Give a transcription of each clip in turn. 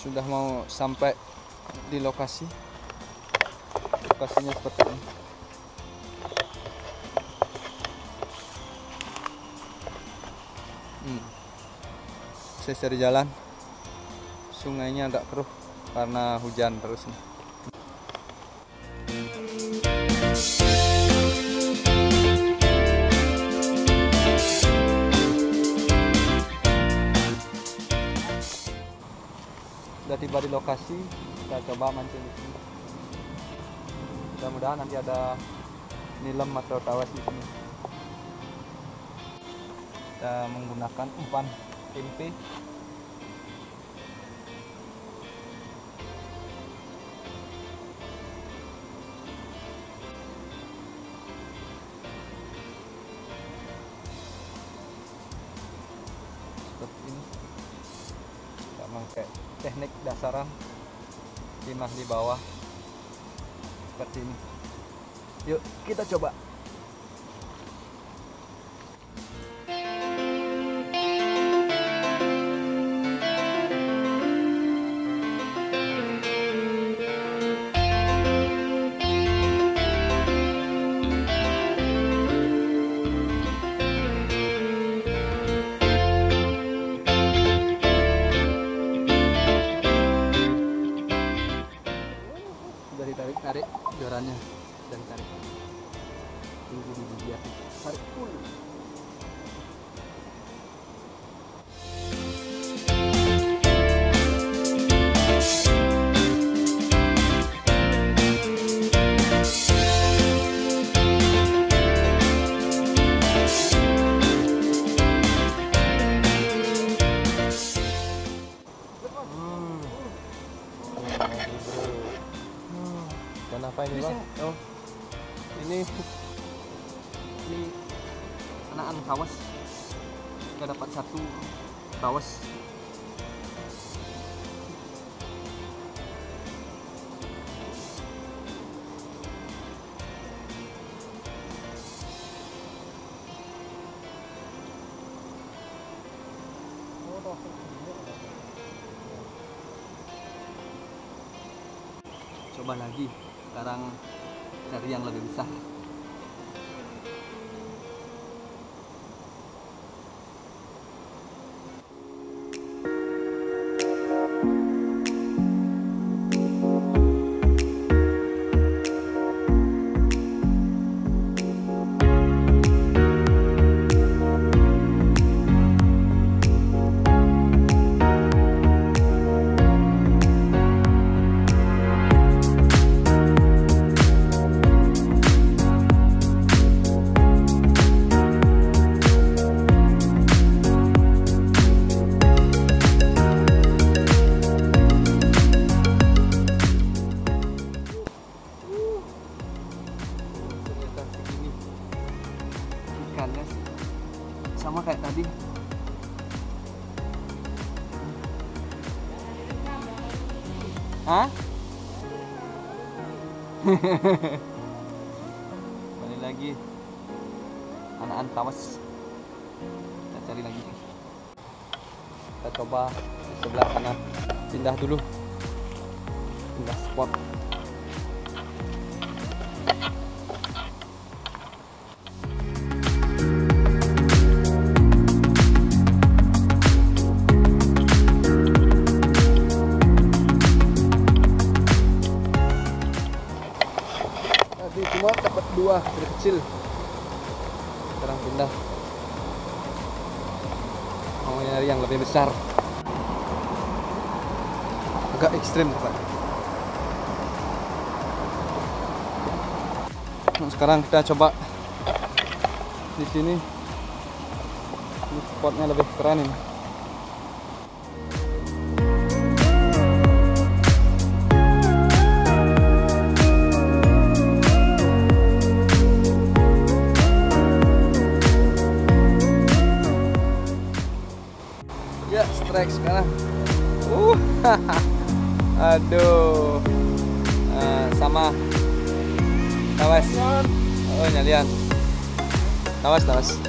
Sudah mau sampai di lokasi. Lokasinya seperti ini. Saya cari jalan. Sungainya agak keruh karena hujan terus nih. Sudah tiba di lokasi, kita coba mancing di sini. Mudah-mudahan nanti ada nilem atau tawes di sini. Kita menggunakan umpan tempe. Seperti ini. Kita pakai teknik dasaran, timah di bawah seperti ini. Yuk kita coba. Tarik jorannya dan tarik. Tunggu dulu dia. Tarik dulu. Dan apa ini bang? Oh, ini anakan tawes. Kita dapat satu tawes. Coba lagi. Sekarang cari yang lebih besar. Ikannya sama kayak tadi. Hah? Balik lagi. Anakan tawes. Kita cari lagi. Kita coba di sebelah kanan. Pindah dulu. Pindah spot. Cuma dapat dua kecil. Sekarang pindah. Mau nyari yang lebih besar. Agak ekstrim Pak. Nah, sekarang kita coba di sini. Ini spotnya lebih keren ini. Ya, strike sekarang. Aduh. Sama tawes. Oh, nyalian. Tawes.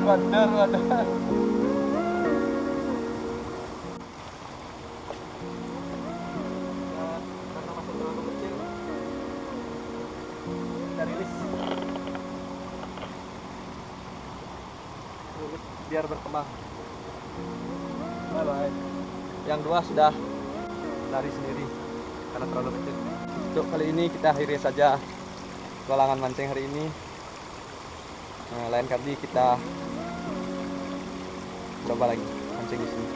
Wadah, wadah. Karena masih terlalu kecil, kita rilis biar berkembang. Bye. Yang dua sudah lari sendiri karena terlalu kecil. Untuk kali ini kita akhiri saja petualangan mancing hari ini. Lain kali kita coba lagi mancing di sini.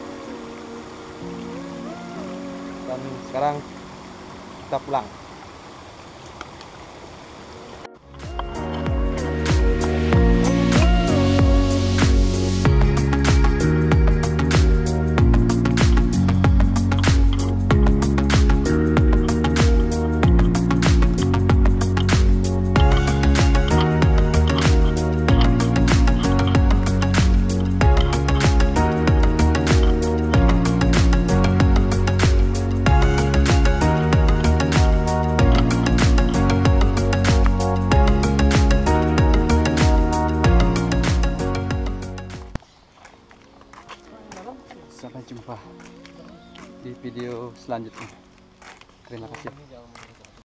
Dan sekarang kita pulang. Sampai jumpa di video selanjutnya. Terima kasih.